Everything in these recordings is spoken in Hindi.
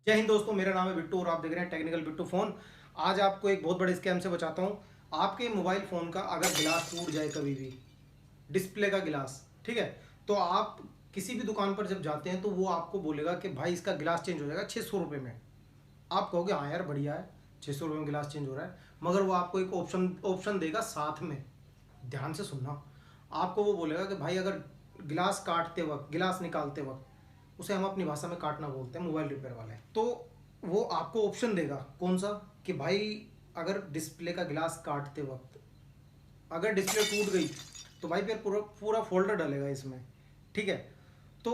जय हिंद दोस्तों, मेरा नाम है बिट्टू और आप देख रहे हैं टेक्निकल बिट्टू फोन। आज आपको एक बहुत बड़े स्कैम से बचाता हूं। आपके मोबाइल फोन का अगर गिलास टूट जाए कभी भी, डिस्प्ले का गिलास, ठीक है, तो आप किसी भी दुकान पर जब जाते हैं तो वो आपको बोलेगा कि भाई इसका गिलास चेंज हो जाएगा 600 रुपये में। आप कहोगे हाँ यार बढ़िया है, 600 रुपये में गिलास चेंज हो रहा है, मगर वो आपको एक ऑप्शन देगा साथ में। ध्यान से सुनना। आपको वो बोलेगा कि भाई अगर गिलास काटते वक्त, गिलास निकालते वक्त, उसे हम अपनी भाषा में काटना बोलते हैं मोबाइल रिपेयर वाले, तो वो आपको ऑप्शन देगा कौन सा, कि भाई अगर डिस्प्ले का गिलास काटते वक्त अगर डिस्प्ले टूट गई तो भाई फिर पूरा पूरा फोल्डर डलेगा इसमें, ठीक है। तो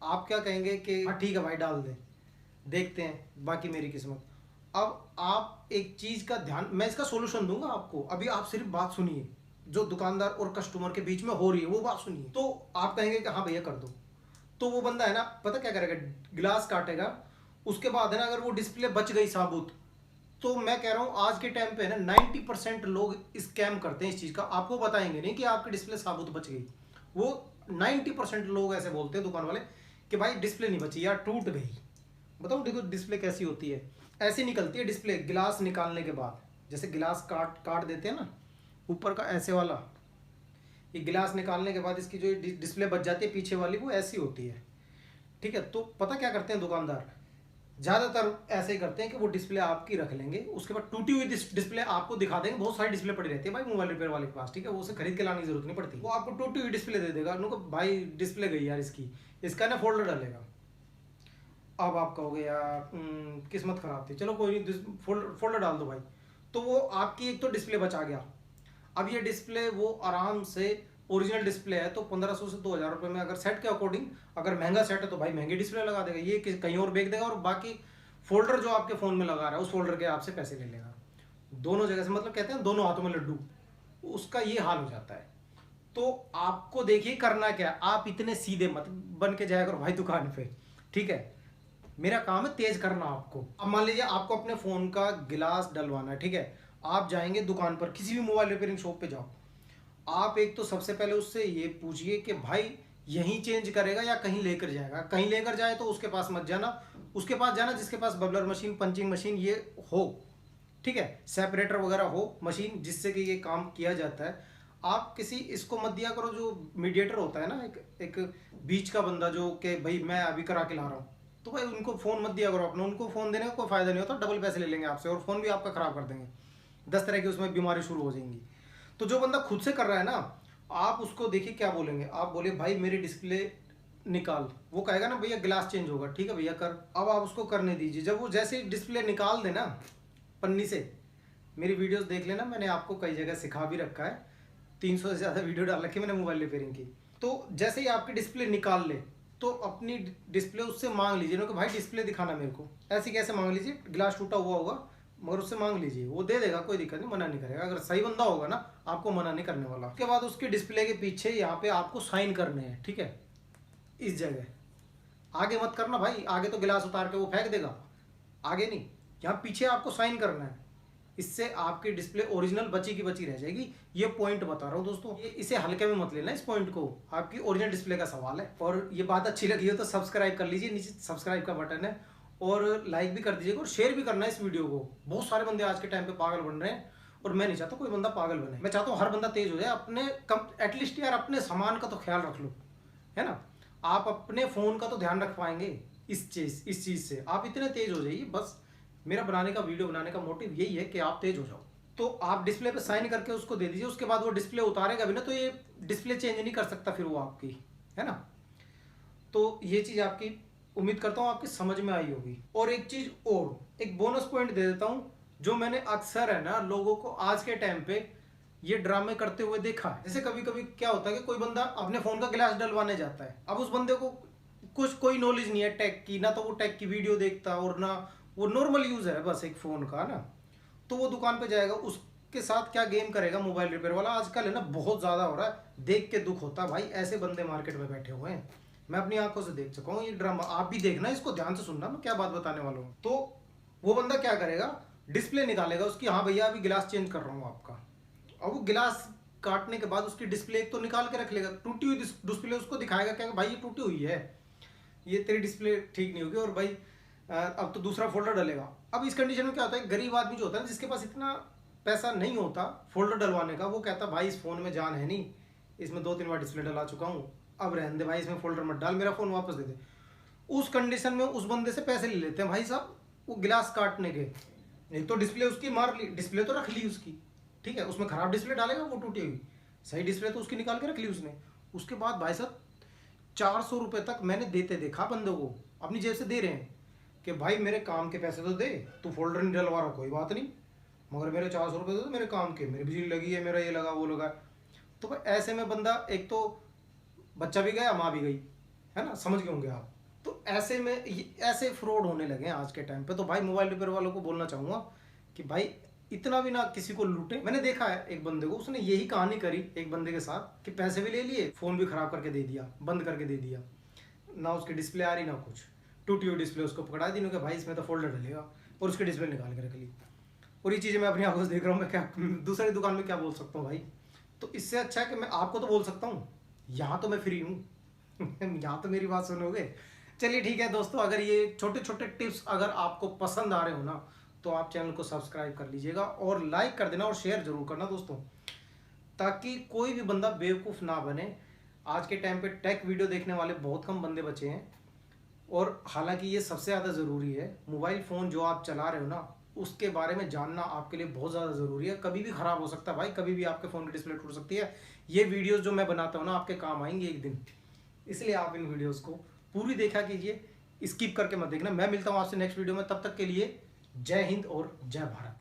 आप क्या कहेंगे कि हाँ ठीक है भाई डाल दे, देखते हैं बाकी मेरी किस्मत। अब आप एक चीज़ का ध्यान, मैं इसका सोल्यूशन दूंगा आपको, अभी आप सिर्फ बात सुनिए जो दुकानदार और कस्टमर के बीच में हो रही है वो बात सुनिए। तो आप कहेंगे कि हाँ भैया कर दो, तो वो बंदा है ना पता क्या करेगा, गिलास काटेगा, उसके बाद है ना अगर वो डिस्प्ले बच गई साबुत, तो मैं कह रहा हूँ आज के टाइम पे है ना 90% लोग स्कैम करते हैं इस चीज़ का। आपको बताएंगे नहीं कि आपकी डिस्प्ले साबुत बच गई, वो 90% लोग ऐसे बोलते हैं दुकान वाले कि भाई डिस्प्ले नहीं बची यार, टूट गई। बताऊँ देखो डिस्प्ले कैसी होती है, ऐसी निकलती है डिस्प्ले गिलास निकालने के बाद। जैसे गिलास काट काट देते हैं ना ऊपर का ऐसे वाला, ये गिलास निकालने के बाद इसकी जो डिस्प्ले बच जाती है पीछे वाली, वो ऐसी होती है, ठीक है। तो पता क्या करते हैं दुकानदार, ज़्यादातर ऐसे ही करते हैं कि वो डिस्प्ले आपकी रख लेंगे, उसके बाद टूटी हुई डिस्प्ले आपको दिखा देंगे। बहुत सारी डिस्प्ले पड़ी रहती है भाई मोबाइल रिपेयर वाले के पास, ठीक है, वो उसे खरीद के लाने की जरूरत नहीं पड़ती, वो आपको टूटी हुई डिस्प्ले दे देगा, उनको भाई डिस्प्ले गई यार इसकी, इसका ना फोल्डर डालेगा। अब आप कहोगे यार किस्मत खराब थी, चलो कोई नहीं फोल्डर डाल दो भाई, तो वो आपकी एक तो डिस्प्ले बचा गया। अब ये डिस्प्ले वो आराम से, ओरिजिनल डिस्प्ले है तो 1500 से 2000 रुपये में, अगर सेट के अकॉर्डिंग अगर महंगा सेट है तो भाई महंगी डिस्प्ले लगा देगा, ये कहीं और बेच देगा, और बाकी फोल्डर जो आपके फ़ोन में लगा रहा है उस फोल्डर के आपसे पैसे ले लेगा। दोनों जगह से, मतलब कहते हैं दोनों हाथों में लड्डू, उसका ये हाल हो जाता है। तो आपको देखिए करना क्या, आप इतने सीधे मत बन के जाया करो भाई दुकान पे, ठीक है। मेरा काम है तेज करना आपको। अब मान लीजिए आपको अपने फ़ोन का गिलास डलवाना है, ठीक है, आप जाएंगे दुकान पर, किसी भी मोबाइल रिपेयरिंग शॉप पे जाओ, आप एक तो सबसे पहले उससे ये पूछिए कि भाई यहीं चेंज करेगा या कहीं लेकर जाएगा। कहीं लेकर जाए तो उसके पास मत जाना, उसके पास जाना जिसके पास बबलर मशीन, पंचिंग मशीन ये हो, ठीक है, सेपरेटर वगैरह हो मशीन जिससे कि ये काम किया जाता है। आप किसी इसको मत दिया करो जो मीडिएटर होता है ना, एक बीच का बंदा जो कि भाई मैं अभी करा के ला रहा हूँ, तो भाई उनको फ़ोन मत दिया करो अपना, उनको फ़ोन देने का कोई फ़ायदा नहीं होता, डबल पैसे ले लेंगे आपसे और फ़ोन भी आपका ख़राब कर देंगे, 10 तरह की उसमें बीमारी शुरू हो जाएंगी। तो जो बंदा खुद से कर रहा है ना, आप उसको देखिए क्या बोलेंगे, आप बोले भाई मेरी डिस्प्ले निकाल, वो कहेगा ना भैया गिलास चेंज होगा, ठीक है भैया कर। अब आप उसको करने दीजिए, जब वो जैसे ही डिस्प्ले निकाल देना पन्नी से, मेरी वीडियोस देख लेना, मैंने आपको कई जगह सिखा भी रखा है, 300 से ज़्यादा वीडियो डाल रखी मैंने मोबाइल रिपेयरिंग की। तो जैसे ही आपकी डिस्प्ले निकाल ले तो अपनी डिस्प्ले उससे मांग लीजिए ना कि भाई डिस्प्ले दिखाना मेरे को, ऐसे कैसे मांग लीजिए, गिलास टूटा हुआ होगा मगर उससे मांग लीजिए, वो दे देगा, कोई दिक्कत नहीं, मना नहीं करेगा, अगर सही बंदा होगा ना आपको मना नहीं करने वाला। उसके बाद उसके डिस्प्ले के पीछे यहाँ पे आपको साइन करने हैं, ठीक है, इस जगह आगे मत करना भाई, आगे तो गिलास उतार के वो फेंक देगा, आगे नहीं, यहाँ पीछे आपको साइन करना है, इससे आपकी डिस्प्ले ओरिजिनल बची की बची रह जाएगी। ये पॉइंट बता रहा हूँ दोस्तों, इसे हल्के में मत लेना, इस पॉइंट को, आपकी ओरिजिनल डिस्प्ले का सवाल है। और ये बात अच्छी लगी हो तो सब्सक्राइब कर लीजिए, नीचे सब्सक्राइब का बटन है, और लाइक भी कर दीजिएगा और शेयर भी करना है इस वीडियो को। बहुत सारे बंदे आज के टाइम पे पागल बन रहे हैं और मैं नहीं चाहता कोई बंदा पागल बने, मैं चाहता हूँ हर बंदा तेज हो जाए, अपने कम एटलीस्ट यार अपने सामान का तो ख्याल रख लो, है ना। आप अपने फ़ोन का तो ध्यान रख पाएंगे, इस चीज़ से आप इतने तेज हो जाइए। बस मेरा बनाने का, वीडियो बनाने का मोटिव यही है कि आप तेज हो जाओ। तो आप डिस्प्ले पे साइन करके उसको दे दीजिए, उसके बाद वो डिस्प्ले उतारेगा भी ना तो ये डिस्प्ले चेंज नहीं कर सकता फिर वो आपकी, है ना। तो ये चीज़ आपकी, उम्मीद करता हूँ आपकी समझ में आई होगी। और एक चीज़ और, एक बोनस पॉइंट दे देता हूँ, जो मैंने अक्सर है ना लोगों को आज के टाइम पे ये ड्रामे करते हुए देखा है। जैसे कभी कभी क्या होता है कि कोई बंदा अपने फ़ोन का गिलास डलवाने जाता है, अब उस बंदे को कुछ कोई नॉलेज नहीं है टेक की, ना तो वो टेक की वीडियो देखता और ना वो नॉर्मल यूज़र है बस एक फ़ोन का ना, तो वो दुकान पे जाएगा, उसके साथ क्या गेम करेगा मोबाइल रिपेयर वाला। आजकल है ना बहुत ज़्यादा हो रहा है, देख के दुख होता है भाई, ऐसे बंदे मार्केट में बैठे हुए हैं, मैं अपनी आंखों से देख चुका हूँ ये ड्रामा। आप भी देखना, इसको ध्यान से सुनना मैं क्या बात बताने वाला हूँ। तो वो बंदा क्या करेगा, डिस्प्ले निकालेगा उसकी, हाँ भैया अभी गिलास चेंज कर रहा हूँ आपका, और वो गिलास काटने के बाद उसकी डिस्प्ले एक तो निकाल के रख लेगा, टूटी हुई डिस्प्ले उसको दिखाएगा क्या भाई ये टूटी हुई है, ये तेरी डिस्प्ले ठीक नहीं होगी, और भाई अब तो दूसरा फोल्डर डलेगा। अब इस कंडीशन में क्या होता है, गरीब आदमी जो होता है ना, जिसके पास इतना पैसा नहीं होता फोल्डर डलवाने का, वो कहता भाई इस फ़ोन में जान है नहीं, इसमें 2-3 बार डिस्प्ले डला चुका हूँ, अब रहने दे भाई, इसमें फोल्डर मत डाल, मेरा फ़ोन वापस दे दे। उस कंडीशन में उस बंदे से पैसे ले लेते हैं भाई साहब, वो गिलास काटने के। एक तो डिस्प्ले उसकी मार ली, डिस्प्ले तो रख ली उसकी, ठीक है, उसमें खराब डिस्प्ले डालेगा वो टूटी हुई, सही डिस्प्ले तो उसकी निकाल के रख ली उसने। उसके बाद भाई साहब 400 रुपये तक मैंने देते देखा बंदों को, अपनी जेब से दे रहे हैं कि भाई मेरे काम के पैसे तो दे, तू फोल्डर नहीं डलवा रहा कोई बात नहीं, मगर मेरे 400 रुपये दे मेरे काम के, मेरी बिजली लगी है, मेरा ये लगा वो लगा। तो भाई ऐसे में बंदा, एक तो बच्चा भी गया माँ भी गई, है ना, समझ गए होंगे आप। तो ऐसे में ऐसे फ्रॉड होने लगे हैं आज के टाइम पे। तो भाई मोबाइल रिपेयर वालों को बोलना चाहूँगा कि भाई इतना भी ना किसी को लूटे। मैंने देखा है एक बंदे को, उसने यही कहानी करी एक बंदे के साथ कि पैसे भी ले लिए, फ़ोन भी ख़राब करके दे दिया, बंद करके दे दिया, ना उसकी डिस्प्ले आ रही ना कुछ, टूटी हुई डिस्प्ले उसको पकड़ा दी कि भाई इसमें तो फोल्डर डलेगा, और उसकी डिस्प्ले निकाल के रख ली। और ये चीज़ें मैं अपनी आंखों से देख रहा हूँ, मैं क्या दूसरी दुकान में क्या बोल सकता हूँ भाई। तो इससे अच्छा है कि मैं आपको तो बोल सकता हूँ, यहाँ तो मैं फ्री हूँ यहाँ तो मेरी बात सुनोगे। चलिए ठीक है दोस्तों, अगर ये छोटे छोटे टिप्स अगर आपको पसंद आ रहे हो ना, तो आप चैनल को सब्सक्राइब कर लीजिएगा और लाइक कर देना और शेयर जरूर करना दोस्तों, ताकि कोई भी बंदा बेवकूफ़ ना बने। आज के टाइम पे टेक वीडियो देखने वाले बहुत कम बंदे बचे हैं, और हालांकि ये सबसे ज़्यादा ज़रूरी है। मोबाइल फ़ोन जो आप चला रहे हो ना, उसके बारे में जानना आपके लिए बहुत ज़्यादा ज़रूरी है। कभी भी ख़राब हो सकता है भाई, कभी भी आपके फ़ोन की डिस्प्ले टूट सकती है। ये वीडियोस जो मैं बनाता हूँ ना, आपके काम आएंगे एक दिन, इसलिए आप इन वीडियोस को पूरी देखा कीजिए, स्किप करके मत देखना। मैं मिलता हूँ आपसे नेक्स्ट वीडियो में, तब तक के लिए जय हिंद और जय भारत।